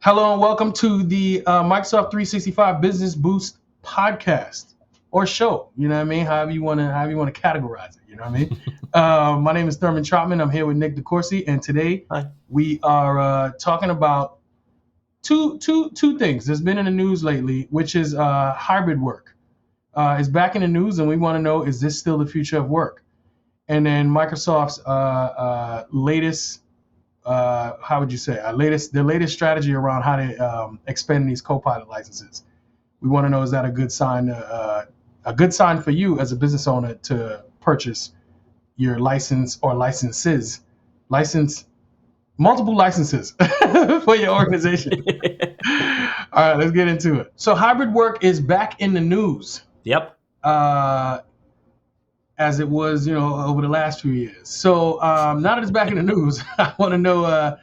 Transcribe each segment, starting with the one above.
Hello and welcome to the Microsoft 365 Business Boost podcast or show. You know what I mean? However you want to categorize it. You know what I mean? My name is Therman Trotman. I'm here with Nick DeCourcy, and today Hi. we are talking about two things that's been in the news lately, which is hybrid work. Is back in the news, and we want to know, is this still the future of work? And then Microsoft's latest how would you say their latest strategy around how to expand these Copilot licenses. We want to know, is that a good sign for you as a business owner to purchase your license or license multiple licenses for your organization. All right, let's get into it. So hybrid work is back in the news. Yep. Uh, as it was, over the last few years. So now that it's back in the news, I want to know,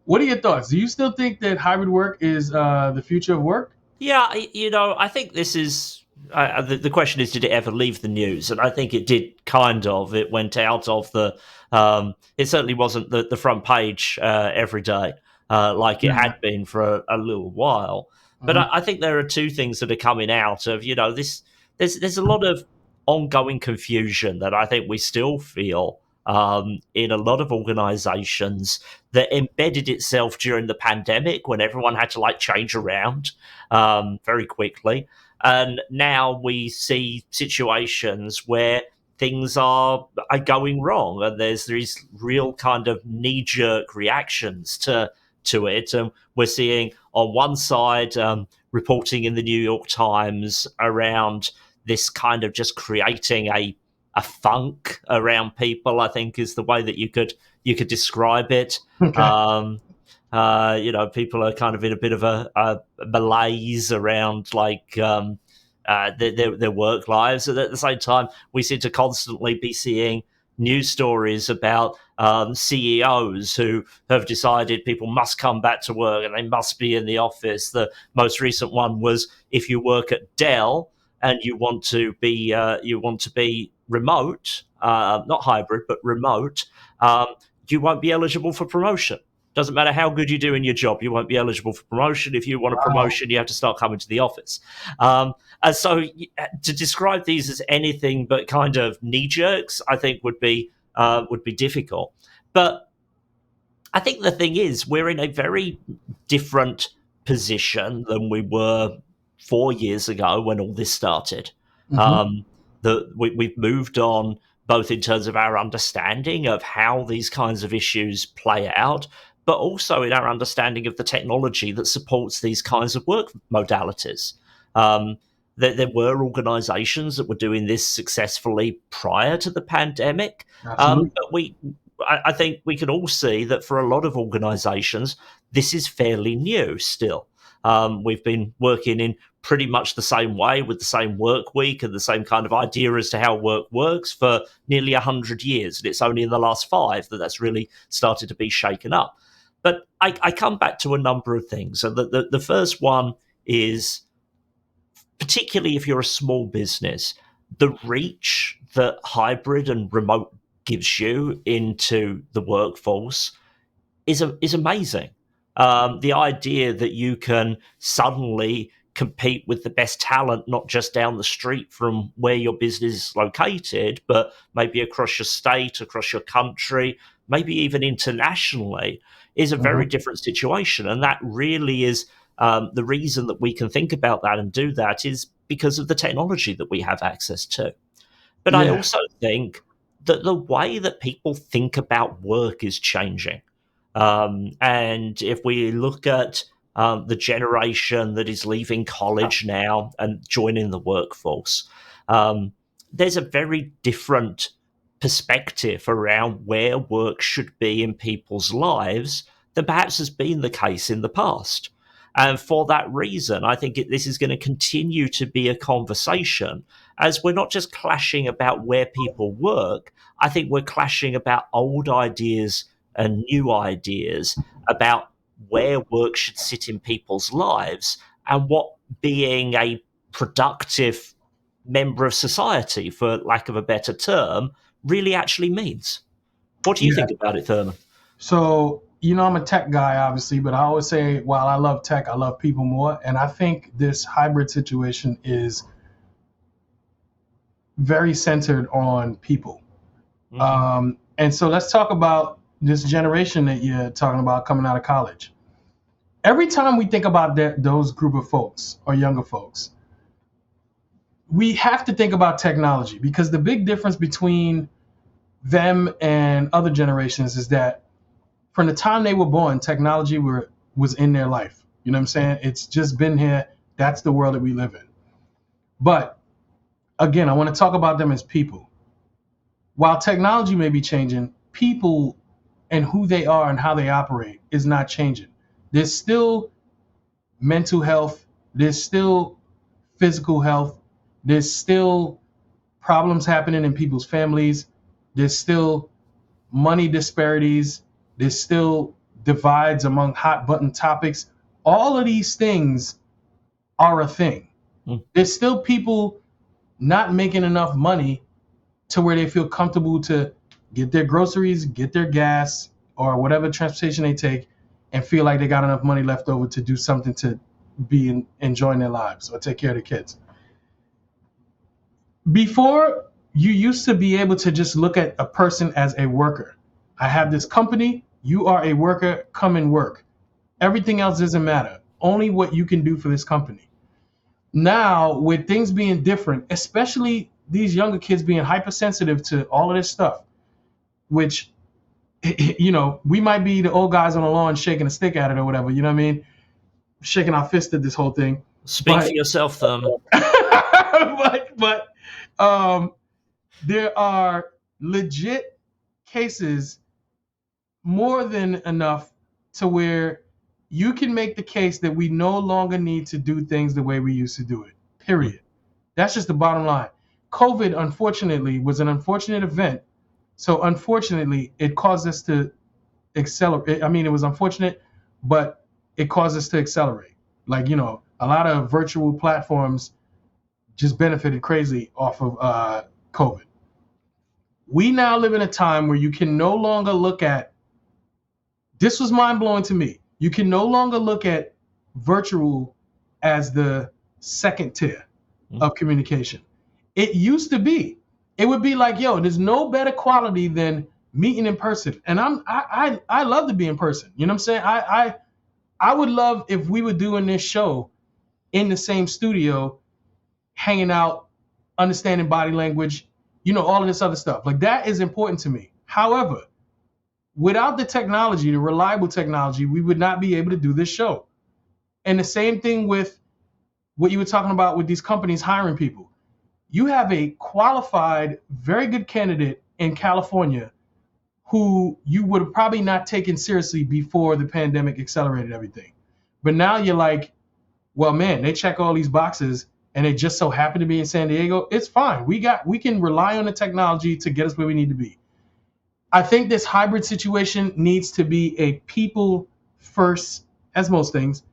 what are your thoughts? Do you still think that hybrid work is the future of work? Yeah, I think this is the question is, did it ever leave the news? And I think it did kind of. It went out of the. It certainly wasn't the front page every day like it had been for a little while. But I think there are two things that are coming out of this. There's a lot of ongoing confusion that I think we still feel in a lot of organizations that embedded itself during the pandemic when everyone had to change around very quickly. And now we see situations where things are going wrong, and there's these real kind of knee-jerk reactions to it. And we're seeing on one side reporting in the New York Times around this kind of just creating a funk around people, I think is the way that you could describe it. Okay. People are kind of in a bit of a malaise around their work lives. And at the same time, we seem to constantly be seeing news stories about CEOs who have decided people must come back to work and they must be in the office. The most recent one was, if you work at Dell and you want to be remote, not hybrid, but remote, you won't be eligible for promotion. Doesn't matter how good you do in your job, you won't be eligible for promotion. If you want a promotion, you have to start coming to the office. And so to describe these as anything but kind of knee jerks, I think would be difficult. But I think the thing is, we're in a very different position than we were 4 years ago when all this started. Mm-hmm. We've moved on both in terms of our understanding of how these kinds of issues play out, but also in our understanding of the technology that supports these kinds of work modalities. There were organizations that were doing this successfully prior to the pandemic, Absolutely. but I think we can all see that for a lot of organizations, this is fairly new still. We've been working in pretty much the same way with the same work week and the same kind of idea as to how work works for nearly 100 years. And it's only in the last 5 that that's really started to be shaken up. But I come back to a number of things. And the first one is, particularly if you're a small business, the reach that hybrid and remote gives you into the workforce is amazing. The idea that you can suddenly compete with the best talent, not just down the street from where your business is located, but maybe across your state, across your country, maybe even internationally, is a very different situation. And that really is the reason that we can think about that and do that is because of the technology that we have access to. But I Yeah. also think that the way that people think about work is changing. And if we look at the generation that is leaving college now and joining the workforce, there's a very different perspective around where work should be in people's lives than perhaps has been the case in the past. And for that reason, I think this is going to continue to be a conversation, as we're not just clashing about where people work. I think we're clashing about old ideas and new ideas about where work should sit in people's lives and what being a productive member of society, for lack of a better term, really actually means. What do you Yeah. think about it, Thurman? So I'm a tech guy, obviously, but I always say, while I love tech, I love people more. And I think this hybrid situation is very centered on people. And so let's talk about this generation that you're talking about coming out of college. Every time we think about those group of folks or younger folks, we have to think about technology, because the big difference between them and other generations is that from the time they were born, technology was in their life. You know what I'm saying? It's just been here. That's the world that we live in. But again, I want to talk about them as people. While technology may be changing, people and who they are and how they operate is not changing. There's still mental health, there's still physical health, there's still problems happening in people's families, there's still money disparities, there's still divides among hot button topics. All of these things are a thing. There's still people not making enough money to where they feel comfortable to get their groceries, get their gas, or whatever transportation they take, and feel like they got enough money left over to do something to be enjoying their lives or take care of their kids. Before, you used to be able to just look at a person as a worker. I have this company, you are a worker, come and work. Everything else doesn't matter. Only what you can do for this company. Now, with things being different, especially these younger kids being hypersensitive to all of this stuff, which, we might be the old guys on the lawn shaking a stick at it or whatever, you know what I mean? Shaking our fist at this whole thing. Speak for yourself, Therman. but there are legit cases, more than enough, to where you can make the case that we no longer need to do things the way we used to do it. Period. That's just the bottom line. COVID, unfortunately, was an unfortunate event. So unfortunately, it caused us to accelerate. I mean, it was unfortunate, but it caused us to accelerate. Like, a lot of virtual platforms just benefited crazy off of COVID. We now live in a time where you can no longer look at, this was mind blowing to me. You can no longer look at virtual as the second tier of communication. It used to be. It would be like, yo, there's no better quality than meeting in person. And I love to be in person. You know what I'm saying? I would love if we were doing this show in the same studio, hanging out, understanding body language, all of this other stuff. Like, that is important to me. However, without the technology, the reliable technology, we would not be able to do this show. And the same thing with what you were talking about with these companies hiring people. You have a qualified, very good candidate in California who you would have probably not taken seriously before the pandemic accelerated everything. But now you're like, well, man, they check all these boxes and they just so happen to be in San Diego. It's fine. We can rely on the technology to get us where we need to be. I think this hybrid situation needs to be a people first, as most things,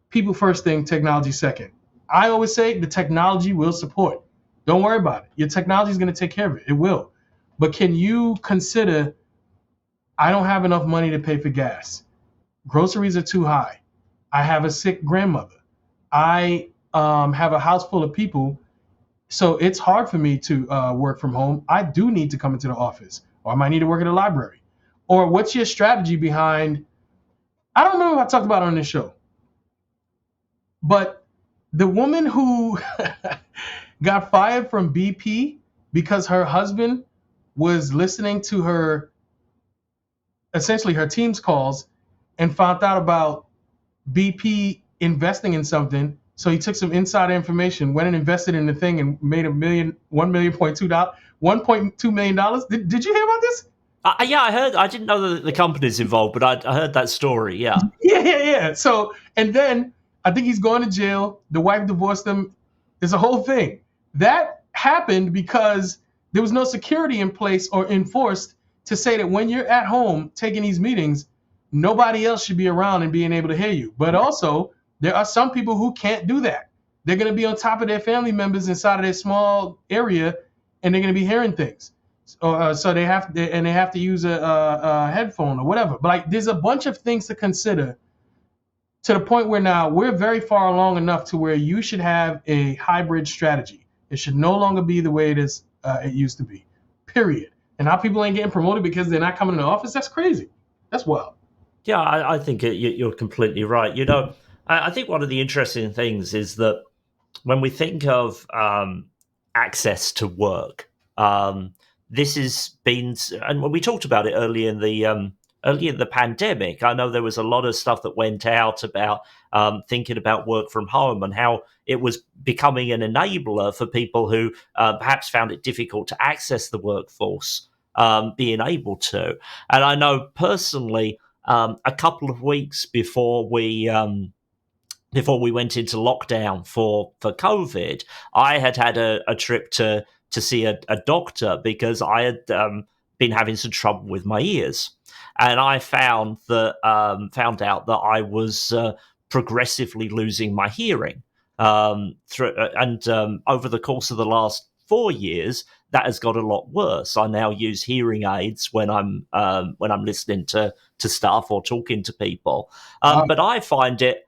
people first thing, technology second. I always say the technology will support. Don't worry about it. Your technology is going to take care of it. It will. But can you consider, I don't have enough money to pay for gas. Groceries are too high. I have a sick grandmother. I have a house full of people. So it's hard for me to work from home. I do need to come into the office, or I might need to work at a library. Or what's your strategy behind, I don't remember if I talked about it on this show, but the woman who got fired from BP because her husband was listening to her, essentially her Teams calls, and found out about BP investing in something. So he took some insider information, went and invested in the thing, and made $1.2 million. Did you hear about this? Yeah, I heard. I didn't know that the company's involved, but I heard that story. Yeah. Yeah. So, and then I think he's going to jail. The wife divorced him. It's a whole thing. That happened because there was no security in place or enforced to say that when you're at home taking these meetings, nobody else should be around and being able to hear you. But also, there are some people who can't do that. They're going to be on top of their family members inside of their small area, and they're going to be hearing things. So they have to use a headphone or whatever. But like, there's a bunch of things to consider to the point where now we're very far along enough to where you should have a hybrid strategy. It should no longer be the way it used to be. Period. And how people ain't getting promoted because they're not coming to the office, that's crazy. That's wild. Yeah, I think you're completely right. I think one of the interesting things is that when we think of access to work, this has been, and when we talked about it early in the pandemic, I know there was a lot of stuff that went out about thinking about work from home and how it was becoming an enabler for people who perhaps found it difficult to access the workforce, being able to. And I know personally, a couple of weeks before we went into lockdown for COVID, I had a trip to see a doctor because I had been having some trouble with my ears, and I found out that I was progressively losing my hearing. Over the course of the last 4 years, that has got a lot worse. I now use hearing aids when I'm listening to stuff or talking to people, but I find it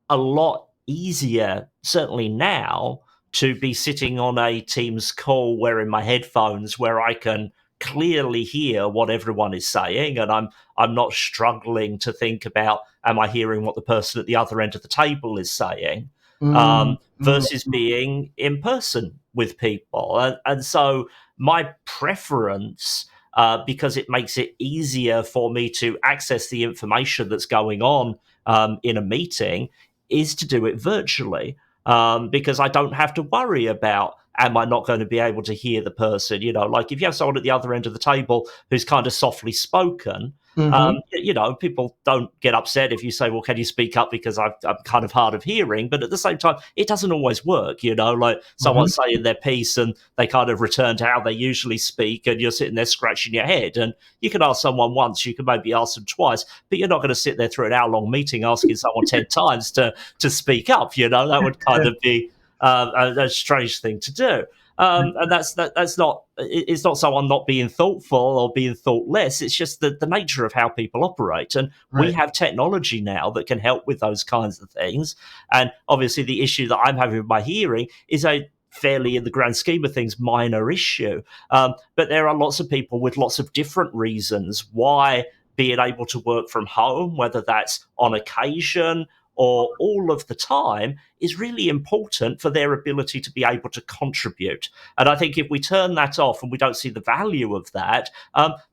a lot easier, certainly now, to be sitting on a Teams call wearing my headphones where I can clearly hear what everyone is saying, and I'm not struggling to think about, am I hearing what the person at the other end of the table is saying, versus being in person with people. And so my preference, because it makes it easier for me to access the information that's going on in a meeting, is to do it virtually, because I don't have to worry about, am I not going to be able to hear the person? Like if you have someone at the other end of the table who's kind of softly spoken, people don't get upset if you say, well, can you speak up because I'm kind of hard of hearing? But at the same time, it doesn't always work, like someone's saying their piece and they kind of return to how they usually speak, and you're sitting there scratching your head. And you can ask someone once, you can maybe ask them twice, but you're not going to sit there through an hour-long meeting asking someone 10 times to speak up. That would kind of be a strange thing to do. And that's not, it's not someone not being thoughtful or being thoughtless. It's just the nature of how people operate. And we have technology now that can help with those kinds of things. And obviously the issue that I'm having with my hearing is a fairly, in the grand scheme of things, minor issue. But there are lots of people with lots of different reasons why being able to work from home, whether that's on occasion or all of the time, is really important for their ability to be able to contribute. And I think if we turn that off and we don't see the value of that,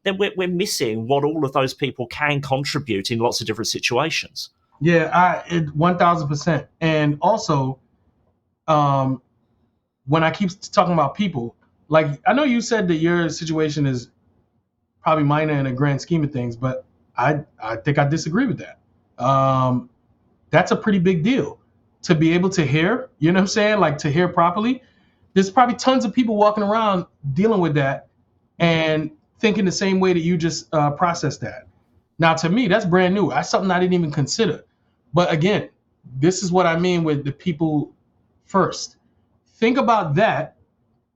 then we're missing what all of those people can contribute in lots of different situations. Yeah, 1,000%. And also, when I keep talking about people, like I know you said that your situation is probably minor in the grand scheme of things, but I think I disagree with that. That's a pretty big deal to be able to hear, you know what I'm saying? Like to hear properly. There's probably tons of people walking around dealing with that and thinking the same way that you just processed that. Now, to me, that's brand new. That's something I didn't even consider. But again, this is what I mean with the people first. Think about that,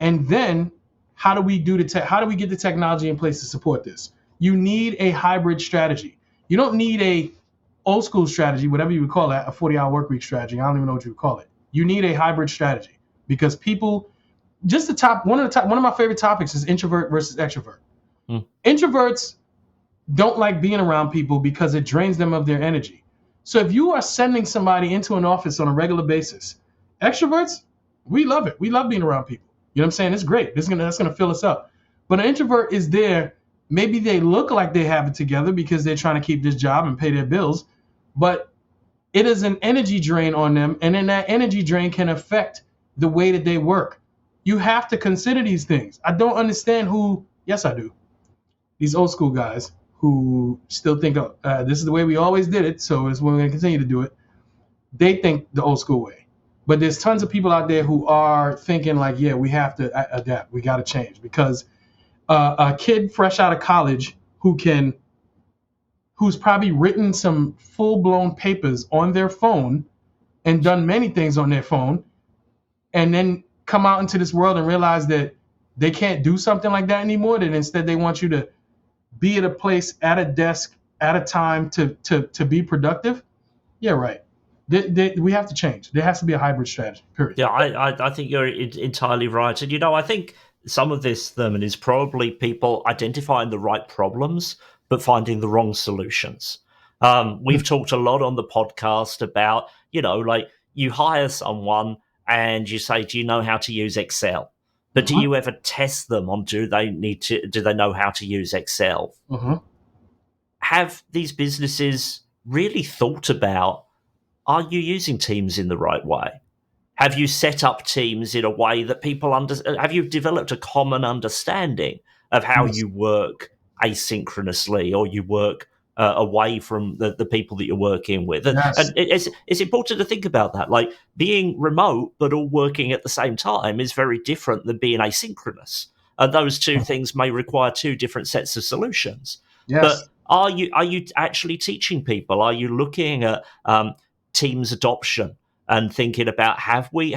and then how do we get the technology in place to support this? You need a hybrid strategy. You don't need a old school strategy, whatever you would call that, a 40-hour work week strategy. I don't even know what you would call it. You need a hybrid strategy because people, one of my favorite topics is introvert versus extrovert. Introverts don't like being around people because it drains them of their energy. So if you are sending somebody into an office on a regular basis, extroverts, we love it. We love being around people. You know what I'm saying? It's great. That's gonna fill us up. But an introvert is there. Maybe they look like they have it together because they're trying to keep this job and pay their bills, but it is an energy drain on them, and then that energy drain can affect the way that they work. You have to consider these things. I don't understand yes, I do. These old school guys who still think this is the way we always did it, so it's when we're going to continue to do it. They think the old school way. But there's tons of people out there who are thinking like, yeah, we have to adapt. We got to change because a kid fresh out of college who's probably written some full-blown papers on their phone and done many things on their phone, and then come out into this world and realize that they can't do something like that anymore, that instead they want you to be at a place, at a desk, at a time to be productive, yeah, right. We have to change. There has to be a hybrid strategy, period. Yeah, I think you're entirely right. And, I think some of this, Thurman, is probably people identifying the right problems, but finding the wrong solutions. We've talked a lot on the podcast about, like you hire someone and you say, do you know how to use Excel? But do you ever test them on do they know how to use Excel? Have these businesses really thought about, are you using Teams in the right way? Have you set up teams in a way that people have you developed a common understanding of how Yes. you work asynchronously, or you work away from the people that you're working with? Yes. And it's important to think about that. Like, being remote but all working at the same time is very different than being asynchronous. And those two things may require two different sets of solutions. Yes. But are you actually teaching people? Are you looking at Teams adoption and thinking about, have we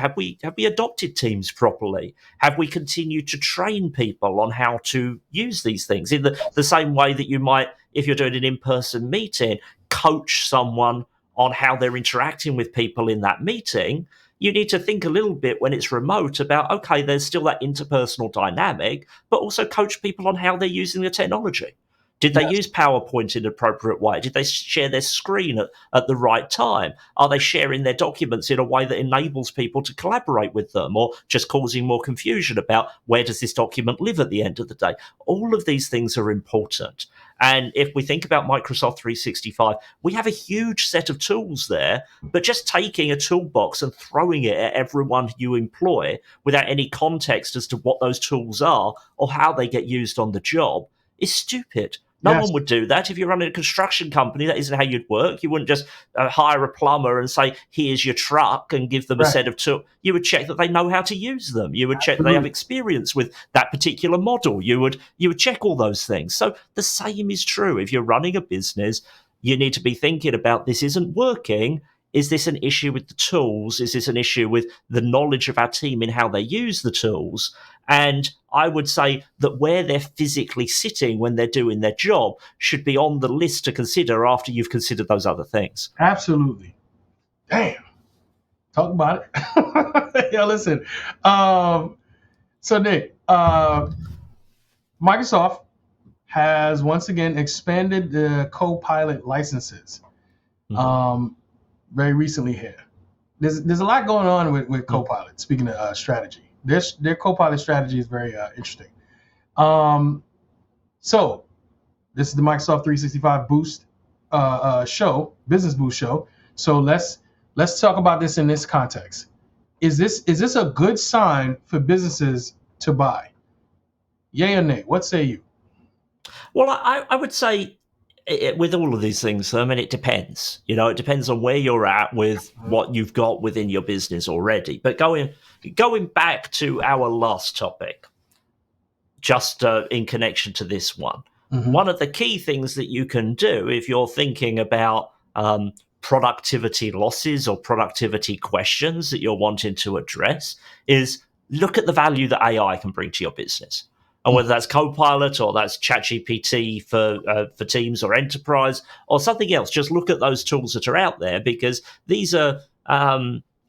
adopted Teams properly? Have we continued to train people on how to use these things in the same way that you might, if you're doing an in-person meeting, coach someone on how they're interacting with people in that meeting? You need to think a little bit when it's remote about, okay, there's still that interpersonal dynamic, but also coach people on how they're using the technology. Did they use PowerPoint in an appropriate way? Did they share their screen at the right time? Are they sharing their documents in a way that enables people to collaborate with them, or just causing more confusion about where does this document live at the end of the day? All of these things are important. And if we think about Microsoft 365, we have a huge set of tools there, but just taking a toolbox and throwing it at everyone you employ without any context as to what those tools are or how they get used on the job is stupid. No one would do that. If you're running a construction company, that isn't how you'd work. You wouldn't just hire a plumber and say, here's your truck, and give them a set of tools. You would check that they know how to use them. You would check that they have experience with that particular model. You would check all those things. So the same is true. If you're running a business, you need to be thinking about, this isn't working. Is this an issue with the tools? Is this an issue with the knowledge of our team in how they use the tools? And I would say that where they're physically sitting when they're doing their job should be on the list to consider after you've considered those other things. Absolutely. Damn. Talk about it. Yeah, listen. So, Nick, Microsoft has once again expanded the Copilot licenses very recently here. There's a lot going on with Copilot, speaking of strategy. Their Copilot strategy is very interesting. So this is the Microsoft 365 Boost show, Business Boost show. So let's talk about this in this context. Is this a good sign for businesses to buy? Yay or nay? What say you? Well, I would say, with all of these things, I mean, it depends. It depends on where you're at with what you've got within your business already. But going back to our last topic, just in connection to this one, one of the key things that you can do if you're thinking about productivity losses or productivity questions that you're wanting to address is look at the value that AI can bring to your business. And whether that's Copilot or that's ChatGPT for Teams or Enterprise or something else, just look at those tools that are out there, because these are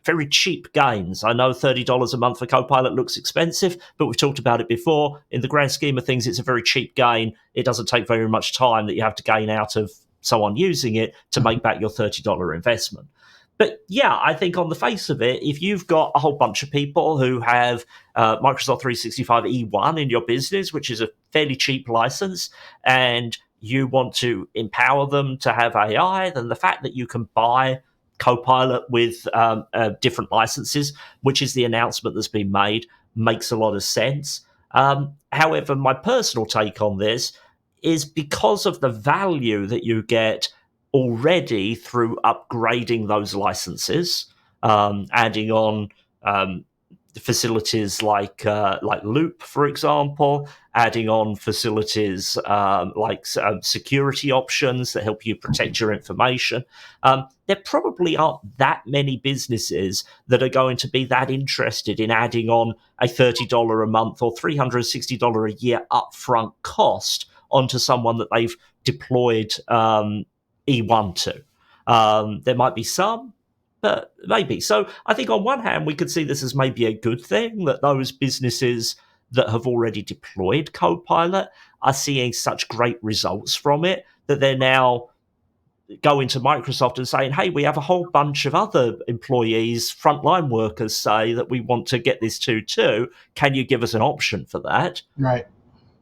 very cheap gains. I know $30 a month for Copilot looks expensive, but we've talked about it before. In the grand scheme of things, it's a very cheap gain. It doesn't take very much time that you have to gain out of someone using it to make back your $30 investment. But yeah, I think on the face of it, if you've got a whole bunch of people who have Microsoft 365 E1 in your business, which is a fairly cheap license, and you want to empower them to have AI, then the fact that you can buy Copilot with different licenses, which is the announcement that's been made, makes a lot of sense. However, my personal take on this is, because of the value that you get already through upgrading those licenses, adding on facilities like Loop, for example, adding on facilities like security options that help you protect your information. There probably aren't that many businesses that are going to be that interested in adding on a $30 a month or $360 a year upfront cost onto someone that they've deployed E1 to. There might be some, but maybe. So I think on one hand, we could see this as maybe a good thing, that those businesses that have already deployed Copilot are seeing such great results from it that they're now going to Microsoft and saying, hey, we have a whole bunch of other employees, frontline workers say that we want to get this to too. Can you give us an option for that? Right.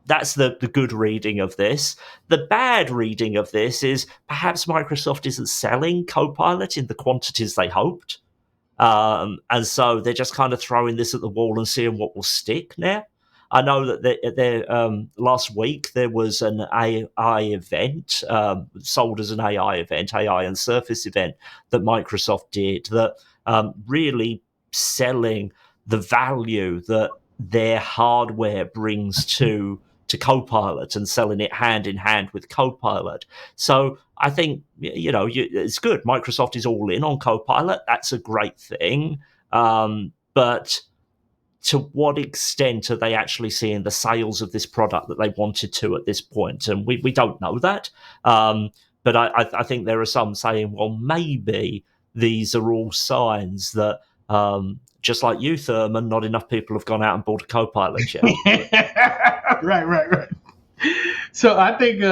That's the good reading of this. The bad reading of this is perhaps Microsoft isn't selling Copilot in the quantities they hoped. And so they're just kind of throwing this at the wall and seeing what will stick now. I know that last week there was an AI event, sold as an AI event, AI and Surface event that Microsoft did, that really selling the value that their hardware brings to Copilot and selling it hand in hand with Copilot. So I think, it's good. Microsoft is all in on Copilot. That's a great thing. But to what extent are they actually seeing the sales of this product that they wanted to at this point? And we don't know that. But I think there are some saying, well, maybe these are all signs that, just like you, Therman, not enough people have gone out and bought a Copilot yet. Right. So I think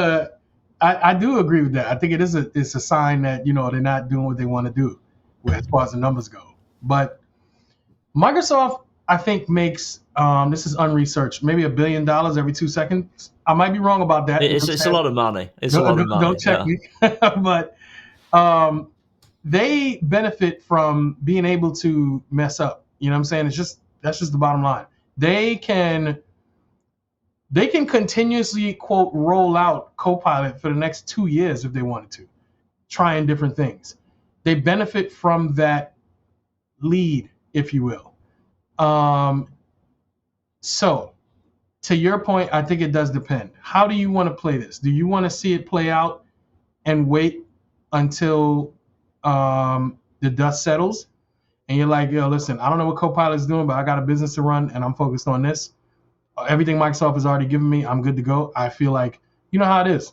I do agree with that. I think it's a sign that they're not doing what they want to do, as far as the numbers go. But Microsoft, I think, makes this is unresearched, maybe $1 billion every 2 seconds. I might be wrong about that. It's a lot of money. It's a lot of money. Don't check me. But they benefit from being able to mess up. You know what I'm saying? That's just the bottom line. They can continuously, quote, roll out Copilot for the next 2 years if they wanted to, trying different things. They benefit from that lead, if you will. So to your point, I think it does depend. How do you want to play this? Do you want to see it play out and wait until the dust settles? And you're like, yo, listen, I don't know what Copilot's doing, but I got a business to run and I'm focused on this. Everything Microsoft has already given me, I'm good to go. I feel like, you know how it is.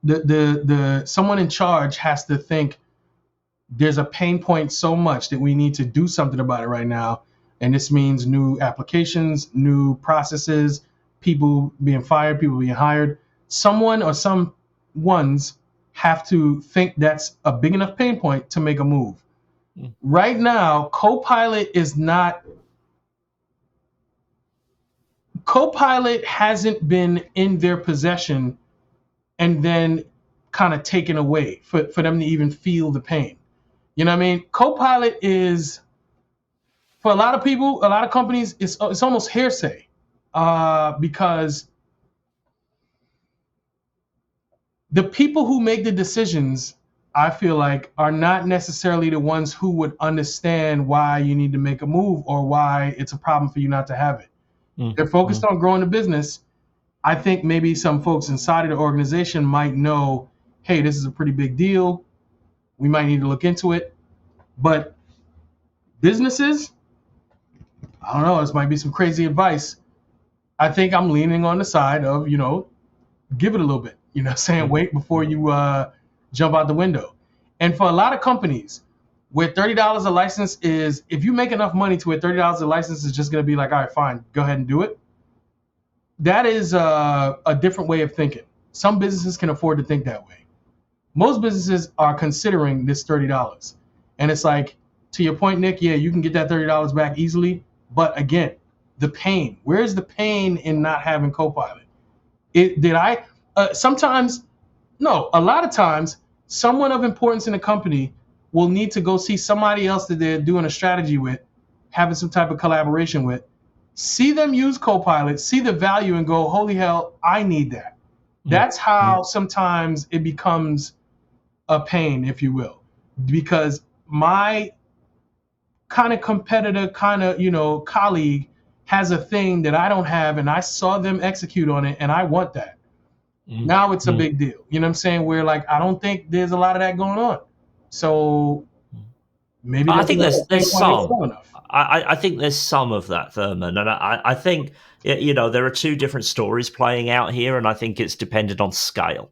The someone in charge has to think there's a pain point so much that we need to do something about it right now. And this means new applications, new processes, people being fired, people being hired. Someone or some ones have to think that's a big enough pain point to make a move. Right now, Copilot hasn't been in their possession and then kind of taken away for them to even feel the pain. You know what I mean? Copilot is, for a lot of people, a lot of companies, it's almost hearsay because the people who make the decisions, I feel like, are not necessarily the ones who would understand why you need to make a move or why it's a problem for you not to have it. They're focused on growing the business. I think maybe some folks inside of the organization might know, hey, this is a pretty big deal. We might need to look into it. But businesses, I don't know, this might be some crazy advice. I think I'm leaning on the side of, give it a little bit, saying wait before you jump out the window. And for a lot of companies, where $30 a license is, if you make enough money to where $30 a license is just going to be like, all right, fine, go ahead and do it. That is a different way of thinking. Some businesses can afford to think that way. Most businesses are considering this $30. And it's like, to your point, Nick, yeah, you can get that $30 back easily. But again, the pain. Where's the pain in not having Copilot? Sometimes, no, a lot of times, someone of importance in a company will need to go see somebody else that they're doing a strategy with, having some type of collaboration with, see them use Copilot, see the value and go, holy hell, I need that. That's how sometimes it becomes a pain, if you will, because my kind of competitor, kind of, colleague has a thing that I don't have, and I saw them execute on it, and I want that. Now it's a big deal. You know what I'm saying? Where like I don't think there's a lot of that going on. So maybe I that's think another there's thing why they're some. slow enough. I think there's some of that, Thurman, and I think there are two different stories playing out here, and I think it's dependent on scale.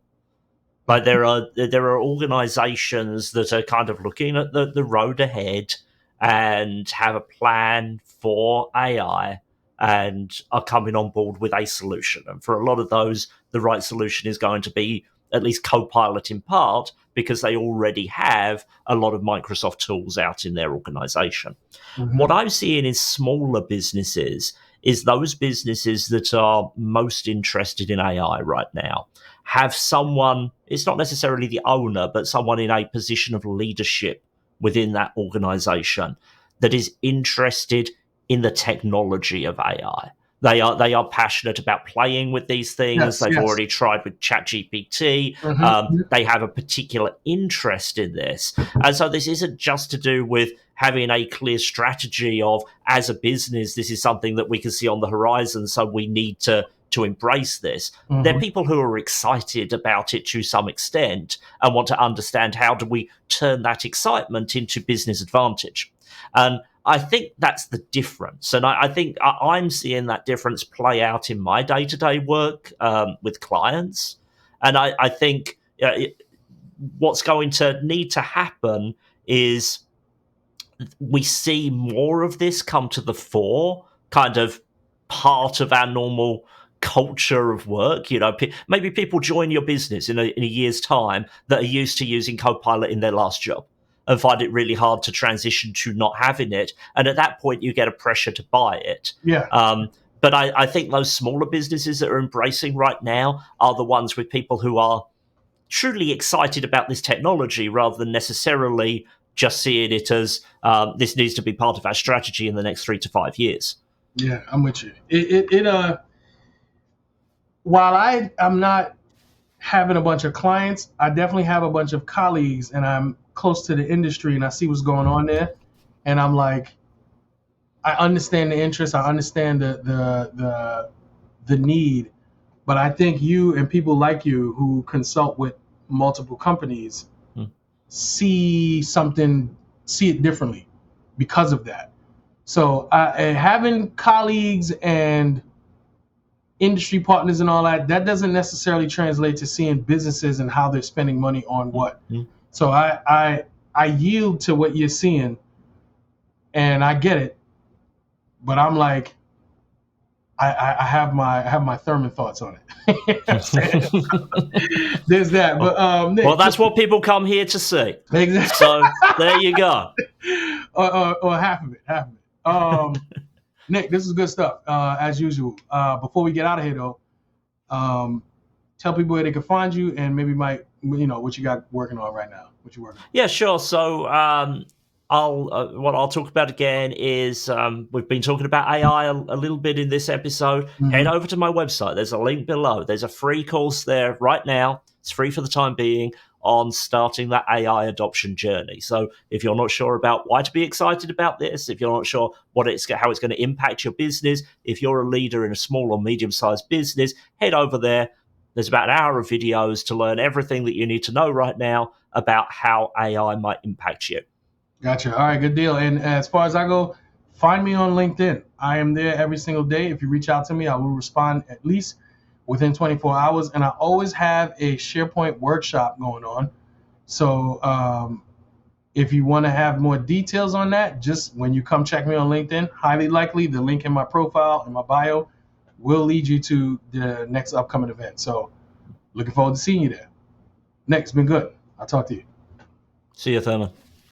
Like there are organisations that are kind of looking at the road ahead and have a plan for AI and are coming on board with a solution. And for a lot of those, the right solution is going to be at least Copilot in part because they already have a lot of Microsoft tools out in their organisation. What I'm seeing in smaller businesses is those businesses that are most interested in AI right now have someone, it's not necessarily the owner, but someone in a position of leadership within that organization that is interested in the technology of AI. They are passionate about playing with these things. Yes, They've yes. already tried with ChatGPT. They have a particular interest in this. And so this isn't just to do with having a clear strategy of, as a business, this is something that we can see on the horizon, so we need to embrace this. They're people who are excited about it to some extent and want to understand how do we turn that excitement into business advantage. And I think that's the difference. And I think I'm seeing that difference play out in my day-to-day work with clients. And I think what's going to need to happen is we see more of this come to the fore, kind of part of our normal culture of work. Maybe people join your business in a year's time that are used to using Copilot in their last job and find it really hard to transition to not having it. And at that point, you get a pressure to buy it. Yeah. But I think those smaller businesses that are embracing right now are the ones with people who are truly excited about this technology rather than necessarily just seeing it as this needs to be part of our strategy in the next 3 to 5 years. Yeah, I'm with you. While I'm not having a bunch of clients, I definitely have a bunch of colleagues, and I'm close to the industry, and I see what's going on there, and I'm like, I understand the interest, I understand the need, but I think you and people like you who consult with multiple companies see it differently because of that. So having colleagues and industry partners and all that doesn't necessarily translate to seeing businesses and how they're spending money on what. So I yield to what you're seeing, and I get it, but I'm like, I have my Therman thoughts on it. There's that, but Nick, well, that's what people come here to see. Exactly. So there you go. or half of it. Nick, this is good stuff, as usual. Before we get out of here, though, tell people where they can find you and maybe what you got working on right now. What you working on? Yeah, sure. So what I'll talk about again is we've been talking about AI a little bit in this episode. Head over to my website. There's a link below. There's a free course there right now. It's free for the time being on starting that AI adoption journey. So if you're not sure about why to be excited about this, if you're not sure how it's going to impact your business, if you're a leader in a small or medium-sized business, head over there. There's about an hour of videos to learn everything that you need to know right now about how AI might impact you. Gotcha. All right, good deal. And as far as I go, find me on LinkedIn. I am there every single day. If you reach out to me, I will respond at least within 24 hours. And I always have a SharePoint workshop going on. So if you want to have more details on that, just when you come check me on LinkedIn, highly likely the link in my profile and my bio will lead you to the next upcoming event. So looking forward to seeing you there. Nick, it's been good. I'll talk to you. See you, Therman.